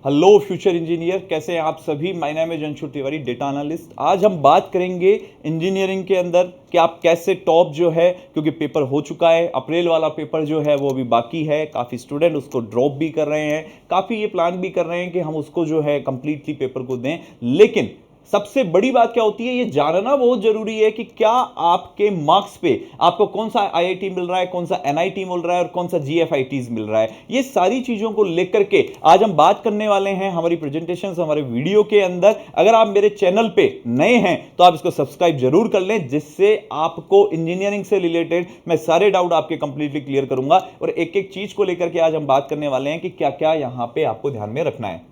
Hello future engineer, कैसे हैं आप सभी। My name is Anshu Tiwari, data analyst. आज हम बात करेंगे इंजीनियरिंग के अंदर कि आप कैसे टॉप जो है, क्योंकि पेपर हो चुका है, अप्रैल वाला पेपर जो है वो अभी बाकी है। काफ़ी स्टूडेंट उसको ड्रॉप भी कर रहे हैं, काफ़ी ये प्लान भी कर रहे हैं कि हम उसको जो है कंप्लीटली पेपर को दें। लेकिन सबसे बड़ी बात क्या होती है, ये जानना बहुत जरूरी है कि क्या आपके मार्क्स पे आपको कौन सा आईआईटी मिल रहा है, कौन सा एनआईटी मिल रहा है और कौन सा जीएफआईटीज मिल रहा है। ये सारी चीजों को लेकर के आज हम बात करने वाले हैं हमारी प्रेजेंटेशन, हमारे वीडियो के अंदर। अगर आप मेरे चैनल पे नए हैं तो आप इसको सब्सक्राइब जरूर कर लें, जिससे आपको इंजीनियरिंग से रिलेटेड मैं सारे डाउट आपके कंप्लीटली क्लियर करूंगा और एक एक चीज को लेकर के आज हम बात करने वाले हैं कि क्या क्या यहां पे आपको ध्यान में रखना है।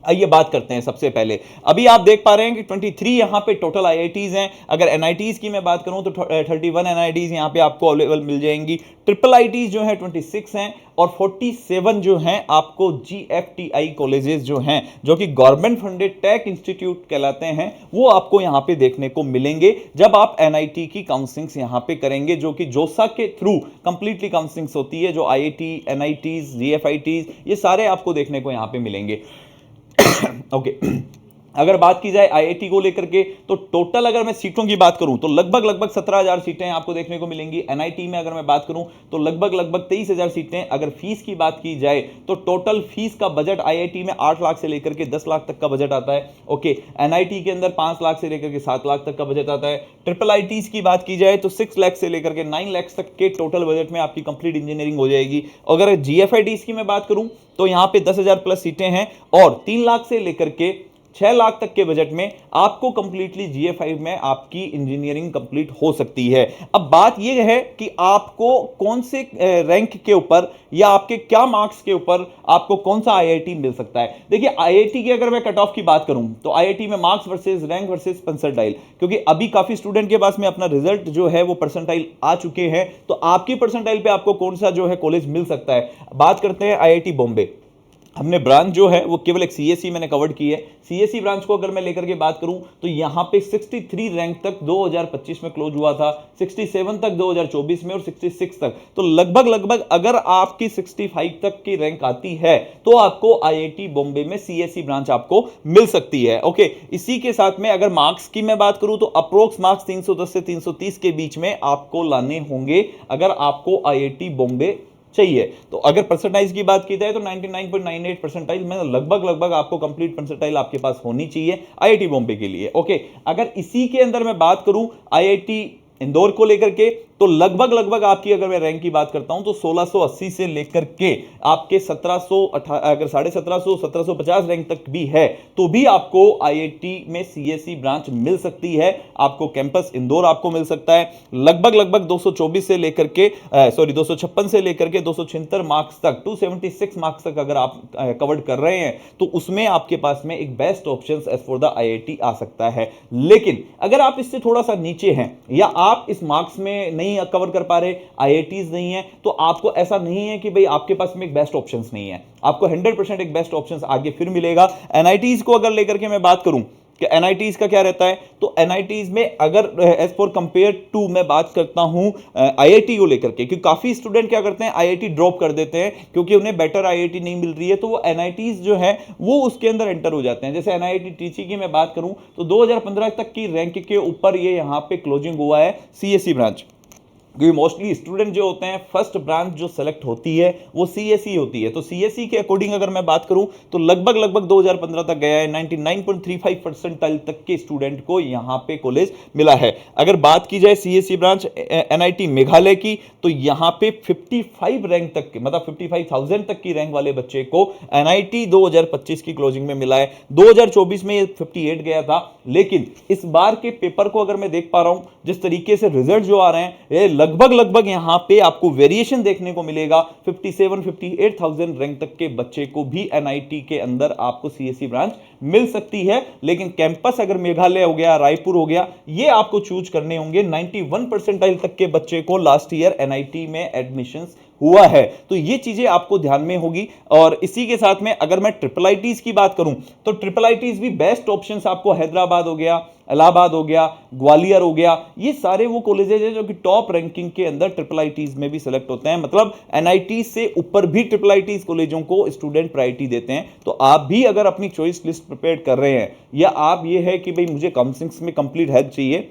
आइए बात करते हैं। सबसे पहले अभी आप देख पा रहे हैं कि 23 यहां पे टोटल आईआईटीज हैं। अगर एनआईटीज की मैं बात करूं तो 31 एनआईटीज यहां पे आपको अवेलेबल मिल जाएंगी। ट्रिपल आईटीज जो है 26 हैं और 47 जो हैं आपको जीएफटीआई कॉलेजेस जो हैं, जो कि गवर्नमेंट फंडेड टेक इंस्टीट्यूट कहलाते हैं, वो आपको यहां पे देखने को मिलेंगे जब आप एनआईटी की काउंसलिंग यहां पे करेंगे, जो कि जोसा के थ्रू कंप्लीटली काउंसलिंग होती है। जो आईआईटी, एनआईटीज, जीएफआईटीज, ये सारे आपको देखने को यहां पे मिलेंगे। ओके अगर बात की जाए आईआईटी को लेकर के तो टोटल अगर मैं सीटों की बात करूं तो लगभग 17,000 सीटें आपको देखने को मिलेंगी। एनआईटी में अगर मैं बात करूं तो लगभग 23,000 सीटें। अगर फीस की बात की जाए तो टोटल फीस का बजट आईआईटी में 8 लाख से लेकर के 10 लाख तक का बजट आता है। ओके, एनआईटी के अंदर 5 लाख से लेकर के 7 लाख तक का बजट आता है। ट्रिपल आईटीज की बात की जाए तो 6 लाख से लेकर के 9 लाख तक के टोटल बजट में आपकी कंप्लीट इंजीनियरिंग हो जाएगी। अगर जीएफआईटीज की मैं बात करूं तो यहां पे 10,000 प्लस सीटें हैं और 3 लाख से लेकर के 6 लाख तक के बजट में आपको कंप्लीटली जीएफआई में आपकी इंजीनियरिंग कंप्लीट हो सकती है। अब बात यह है कि आपको कौन से रैंक के ऊपर या आपके क्या मार्क्स के ऊपर आपको कौन सा आईआईटी मिल सकता है। देखिए, आईआईटी की अगर मैं कट ऑफ की बात करूं तो आईआईटी में marks versus rank versus percentile, क्योंकि अभी काफी स्टूडेंट के पास में अपना रिजल्ट जो है वो परसेंटाइल आ चुके हैं, तो आपकी परसेंटाइल पे आपको कौन सा जो है कॉलेज मिल सकता है। बात करते हैं आईआईटी बॉम्बे। हमने ब्रांच जो है वो केवल एक सीएससी मैंने कवर्ड की है। सीएससी ब्रांच को अगर मैं लेकर के बात करूं तो यहां पे 63 रैंक तक 2025 में क्लोज हुआ था, 67 तक 2024 में और 66 तक। तो लगभग अगर आपकी 65 तक की रैंक आती है तो आपको आईआईटी बॉम्बे में सीएससी ब्रांच आपको मिल सकती है। ओके, इसी के साथ में अगर मार्क्स की मैं बात करूं तो अप्रोक्स मार्क्स 310 से 330 के बीच में आपको लाने होंगे अगर आपको आईआईटी बॉम्बे चाहिए। तो अगर परसेंटाइज की बात की जाए तो 99.98 परसेंटाइज में लगभग आपको कंप्लीट परसेंटाइज आपके पास होनी चाहिए आईआईटी बॉम्बे के लिए। ओके, अगर इसी के अंदर मैं बात करूं आईआईटी इंदौर को लेकर के तो लगभग आपकी अगर मैं रैंक की बात करता हूं तो 1680 से लेकर के आपके 1700, अगर 1750 1750 रैंक तक भी है तो भी आपको आईआईटी में सीएससी ब्रांच मिल सकती है। आपको कैंपस इंदौर आपको मिल सकता है। लगभग 224 से लेकर के 256 से लेकर के 276 मार्क्स तक, 276 मार्क्स तक अगर आप कवर्ड कर रहे हैं तो उसमें आपके पास में एक best option as for the IIT आ सकता है। लेकिन अगर आप इससे थोड़ा सा नीचे हैं या आप इस मार्क्स में नहीं कवर कर पा रहे, आईआईटीज नहीं है, तो आपको ऐसा नहीं है कि भाई आपके पास में एक बेस्ट ऑप्शंस नहीं है। आपको 100% एक बेस्ट ऑप्शंस आगे फिर मिलेगा। एनआईटीज को अगर लेकर के मैं बात करूं कि एनआईटीज का क्या रहता है, तो एनआईटीज में अगर एज फॉर कंपेयर टू मैं बात करता हूं आईआईटी को लेकर के, क्योंकि काफी स्टूडेंट क्या करते हैं आईआईटी ड्रॉप कर देते हैं क्योंकि उन्हें बेटर आईआईटी नहीं मिल रही है, तो वो एनआईटीज जो है वो उसके अंदर एंटर हो जाते हैं। जैसे एनआईटी टीची की मैं बात करूं तो 2015 तक की रैंक के ऊपर ये यहां पे क्लोजिंग हुआ है सीएससी ब्रांच, क्योंकि मोस्टली स्टूडेंट जो होते हैं फर्स्ट ब्रांच जो सेलेक्ट होती है वो सीएससी होती है। तो सीएससी के अकॉर्डिंग अगर मैं बात करूं तो लगभग 2015 तक गया है, 99.35 परसेंटाइल तक के स्टूडेंट को यहां पे कॉलेज मिला है। अगर बात की जाए सीएससी ब्रांच एनआईटी मेघालय की तो यहां पे 55 रैंक तक के, मतलब 55,000 तक की रैंक वाले बच्चे को एनआईटी 2025 की क्लोजिंग में मिला है। 2024 में ये 58 गया था, लेकिन इस बार के पेपर को अगर मैं देख पा रहा हूं जिस तरीके से रिजल्ट जो आ रहे हैं, ये लगभग यहां पे आपको वेरिएशन देखने को मिलेगा। 57-58,000 रैंक तक के बच्चे को भी एनआईटी के अंदर आपको सीएससी ब्रांच मिल सकती है। लेकिन कैंपस अगर मेघालय हो गया, रायपुर हो गया, ये आपको चूज करने होंगे। 91 परसेंटाइल तक के बच्चे को लास्ट ईयर एनआईटी में एडमिशंस हुआ है। तो ये चीजें आपको ध्यान में होगी। और इसी के साथ में अगर मैं ट्रिपल आईटीज की बात करूं तो ट्रिपल आईटीज भी बेस्ट ऑप्शंस आपको हैदराबाद हो गया, इलाहाबाद हो गया, ग्वालियर हो गया, ये सारे वो कॉलेजेस हैं जो कि टॉप रैंकिंग के अंदर ट्रिपल आईटीज में भी सिलेक्ट होते हैं। मतलब एनआईटी से ऊपर भी ट्रिपल आईटीज कॉलेजों को स्टूडेंट प्रायोरिटी देते हैं। तो आप भी अगर अपनी चॉइस लिस्ट प्रिपेयर कर रहे हैं या आप ये है कि भाई मुझे काउंसलिंग में कंप्लीट हेल्प चाहिए,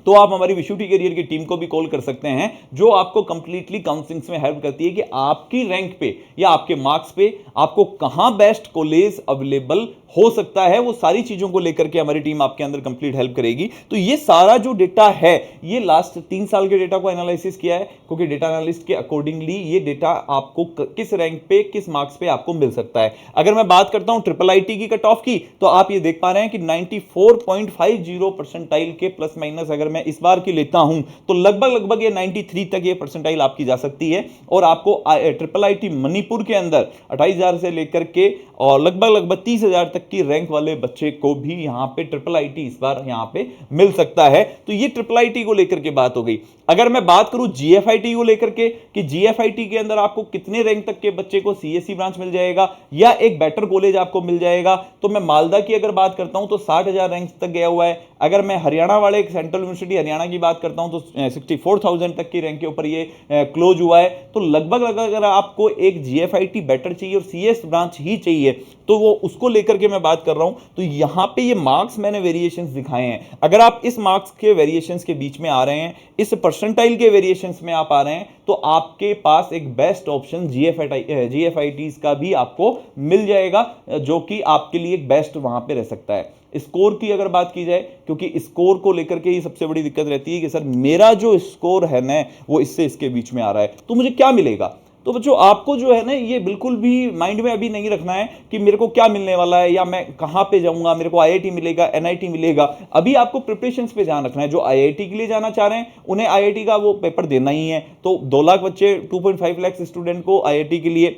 तो आप हमारी विशुटी करियर की टीम को भी कॉल कर सकते हैं, जो आपको कंप्लीटली काउंसलिंग में हेल्प करती है कि आपकी रैंक पे या आपके मार्क्स पे आपको कहां बेस्ट कॉलेज अवेलेबल हो सकता है। वो सारी चीजों को लेकर के हमारी टीम आपके अंदर कंप्लीट हेल्प करेगी। तो ये सारा जो डेटा है ये लास्ट 3 साल के डेटा को एनालिसिस किया है, क्योंकि डेटा एनालिस्ट के अकॉर्डिंगली ये डेटा आपको किस रैंक पे किस मार्क्स पे आपको मिल सकता है। अगर मैं बात करता हूं ट्रिपल आईटी की कट ऑफ की, तो आप ये देख पा रहे हैं कि 94.50 परसेंटाइल के प्लस माइनस अगर मैं इस बार की लेता हूं तो लगभग ये 93 तक ये परसेंटाइल आपकी जा सकती है। और आपको ट्रिपल आईटी मणिपुर के अंदर 28,000 से लेकर के और लगभग 30,000 तक की रैंक वाले बच्चे को भी यहां पे ट्रिपल आईटी इस बार यहां पे मिल सकता है। तो ये ट्रिपल आईटी को लेकर के बात हो गई। अगर मैं बात करूं जीएफआईटी को लेकर के कि जीएफआईटी के अंदर आपको कितने रैंक तक के बच्चे को सीएससी ब्रांच मिल जाएगा या एक बेटर कॉलेज आपको मिल जाएगा, तो मैं मालदा की अगर बात करता हूं तो 60,000 रैंक तक गया हुआ है। अगर मैं हरियाणा वाले सेंट्रल यूनिवर्सिटी हरियाणा की बात करता हूं तो 64,000 तक की रैंक के ऊपर ये क्लोज हुआ है। तो लगभग अगर आपको एक जीएफआईटी बेटर चाहिए और सीएस ब्रांच ही चाहिए तो वो उसको लेकर के मैं बात कर रहा हूं। तो यहां पे ये मार्क्स मैंने वेरिएशंस दिखाए हैं। अगर आप इस मार्क्स के वेरिएशंस के बीच में आ रहे हैं, इस परसेंटाइल के वेरिएशंस में आप आ रहे हैं, तो आपके पास एक बेस्ट ऑप्शन जीएफआईटीज का भी आपको मिल जाएगा, जो कि आपके लिए एक बेस्ट वहां पे रह सकता है। स्कोर की अगर बात की जाए, क्योंकि स्कोर को लेकर के ही सबसे बड़ी दिक्कत रहती है कि सर मेरा जो स्कोर है ना वो इससे इसके बीच में आ रहा है, तो मुझे क्या मिलेगा। तो बच्चों आपको जो है ना ये बिल्कुल भी माइंड में अभी नहीं रखना है कि मेरे को क्या मिलने वाला है या मैं कहां पे जाऊंगा, मेरे को आईआईटी मिलेगा, एनआईटी मिलेगा। अभी आपको प्रिपरेशंस पे ध्यान रखना है। जो आईआईटी के लिए जाना चाह रहे हैं उन्हें आईआईटी का वो पेपर देना ही है। तो 2 लाख बच्चे 2.5 लाख स्टूडेंट को आईआईटी के लिए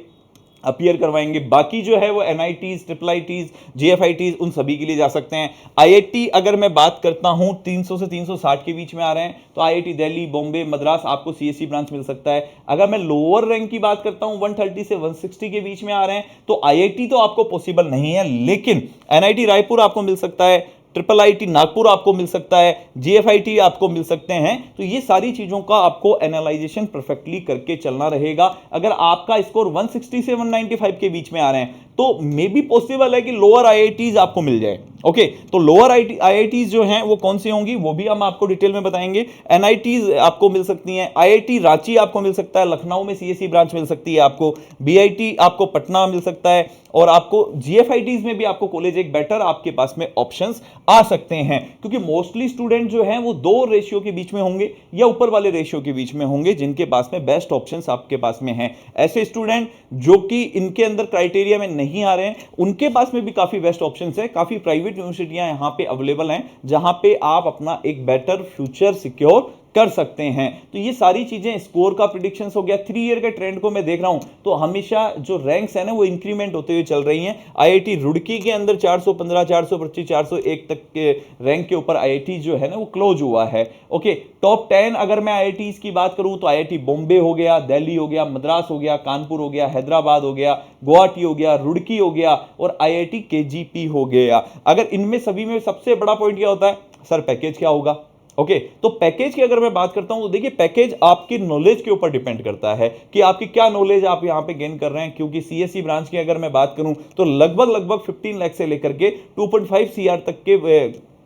अपीयर करवाएंगे। बाकी जो है वो एनआईटीज, ट्रिपल आईटीज, जीएफआईटीज उन सभी के लिए जा सकते हैं। आईआईटी अगर मैं बात करता हूं 300 से 360 के बीच में आ रहे हैं, तो आईआईटी दिल्ली, बॉम्बे, मद्रास आपको सीएससी ब्रांच मिल सकता है। अगर मैं लोअर रैंक की बात करता हूं 130 से 160 के बीच में आ रहे हैं, तो आईआईटी तो आपको पॉसिबल नहीं है, लेकिन एनआईटी रायपुर आपको मिल सकता है, ट्रिपल आईटी नागपुर आपको मिल सकता है, जीएफआईटी आपको मिल सकते हैं। तो ये सारी चीजों का आपको एनालाइजेशन परफेक्टली करके चलना रहेगा। अगर आपका स्कोर 160 से 195 के बीच में आ रहे हैं तो मे बी पॉसिबल है कि लोअर आईआईटीज आपको मिल जाए। ओके, तो लोअर आईआईटीज जो हैं वो कौन सी होंगी वो भी हम आपको डिटेल में बताएंगे। एनआईटीज आपको मिल सकती हैं, आईआईटी रांची आपको मिल सकता है, लखनऊ में सीएससी ब्रांच मिल सकती है आपको, बीआईटी आपको पटना मिल सकता है, और आपको जीएफआईटीज में भी आपको कॉलेज एक बेटर आपके पास में ऑप्शंस आ सकते हैं। क्योंकि मोस्टली स्टूडेंट जो हैं वो 2 रेशियो के बीच में होंगे या ऊपर वाले रेशियो के बीच में होंगे, जिनके पास में बेस्ट ऑप्शंस आपके पास में हैं। ऐसे स्टूडेंट जो कि इनके अंदर क्राइटेरिया में नहीं आ रहे हैं, उनके पास में भी काफी बेस्ट ऑप्शंस है। काफी प्राइवेट यूनिवर्सिटियां यहां पे अवेलेबल हैं, जहां पे आप अपना एक बेटर फ्यूचर सिक्योर कर सकते हैं। तो ये सारी चीजें, स्कोर का प्रिडिक्शंस हो गया। 3 ईयर के ट्रेंड को मैं देख रहा हूं तो हमेशा जो रैंक्स है ना वो इंक्रीमेंट होते हुए चल रही हैं। आईआईटी रुड़की के अंदर 415, 425, 401 तक के रैंक के ऊपर आईआईटी जो है ना वो क्लोज हुआ है। ओके, टॉप 10 अगर मैं आईआईटीज की बात करूं तो आईआईटी बॉम्बे हो गया, दिल्ली हो गया, मद्रास हो गया, कानपुर हो गया, हैदराबाद हो गया, गुवाहाटी हो गया, रुड़की हो गया और आईआईटी केजीपी हो गया। अगर इनमें सभी में सबसे बड़ा पॉइंट क्या होता है, सर पैकेज क्या होगा। ओके, तो पैकेज की अगर मैं बात करता हूं तो देखिए पैकेज आपकी नॉलेज के ऊपर डिपेंड करता है कि आपकी क्या नॉलेज आप यहां पे गेन कर रहे हैं। क्योंकि सीएससी ब्रांच की अगर मैं बात करूं तो लगभग 15 लाख से लेकर के 2.5 सीआर तक के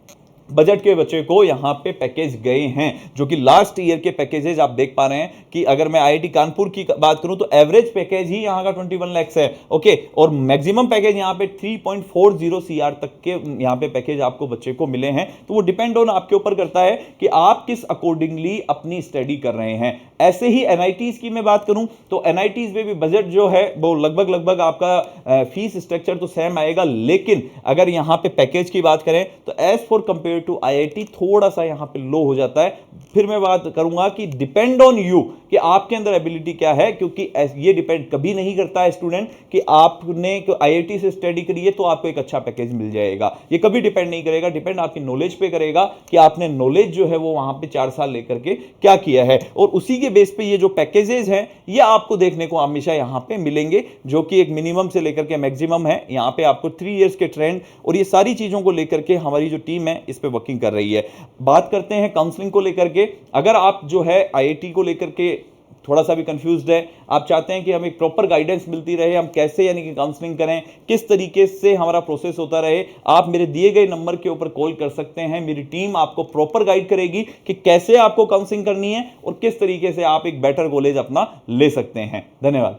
बजट के बच्चे को यहां पे पैकेज गए हैं, जो कि लास्ट ईयर के पैकेजेस आप देख पा रहे हैं कि अगर मैं आईआईटी कानपुर की बात करूं तो एवरेज पैकेज ही यहां का 21 लाख है। ओके, और मैक्सिमम पैकेज यहां पे 3.40 सीआर तक के यहां पे पैकेज आपको बच्चे को मिले हैं। तो वो डिपेंड ऑन आपके ऊपर करता है कि आप किस अकॉर्डिंगली अपनी स्टडी कर रहे हैं। ऐसे ही एनआईटीज की मैं बात करूं तो एनआईटीज में भी बजट जो है वो लगभग आपका फीस स्ट्रक्चर तो सेम आएगा, लेकिन अगर यहां पे पैकेज की बात करें तो as for compare compare to IIT थोड़ा सा यहाँ पे लो हो जाता है। फिर मैं बात करूंगा कि डिपेंड ऑन यू कि आपके अंदर एबिलिटी क्या है, क्योंकि ये डिपेंड कभी नहीं करता है स्टूडेंट कि आपने आईआईटी से स्टडी करी है तो आपको एक अच्छा पैकेज मिल जाएगा। ये कभी डिपेंड नहीं करेगा, डिपेंड आपकी नॉलेज पे करेगा कि आपने नॉलेज जो है वो वहां पे 4 साल लेकर के क्या किया है, और उसी के बेस पे ये जो पैकेजेस हैं ये आपको देखने को हमेशा यहां पे मिलेंगे, जो कि एक मिनिमम से लेकर के मैक्सिमम है। यहां पे आपको 3 इयर्स के ट्रेंड और ये सारी चीजों को लेकर के हमारी जो टीम है इस पे वर्किंग कर रही है। बात करते हैं काउंसलिंग को लेकर के। अगर आप जो है आईआईटी को लेकर के थोड़ा सा भी कंफ्यूज्ड है, आप चाहते हैं कि हमें प्रॉपर गाइडेंस मिलती रहे, हम कैसे यानी कि काउंसलिंग करें, किस तरीके से हमारा प्रोसेस होता रहे, आप मेरे दिए गए नंबर के ऊपर कॉल कर सकते हैं। मेरी टीम आपको प्रॉपर गाइड करेगी कि कैसे आपको काउंसलिंग करनी है और किस तरीके से आप एक बेटर कॉलेज अपना ले सकते हैं। धन्यवाद।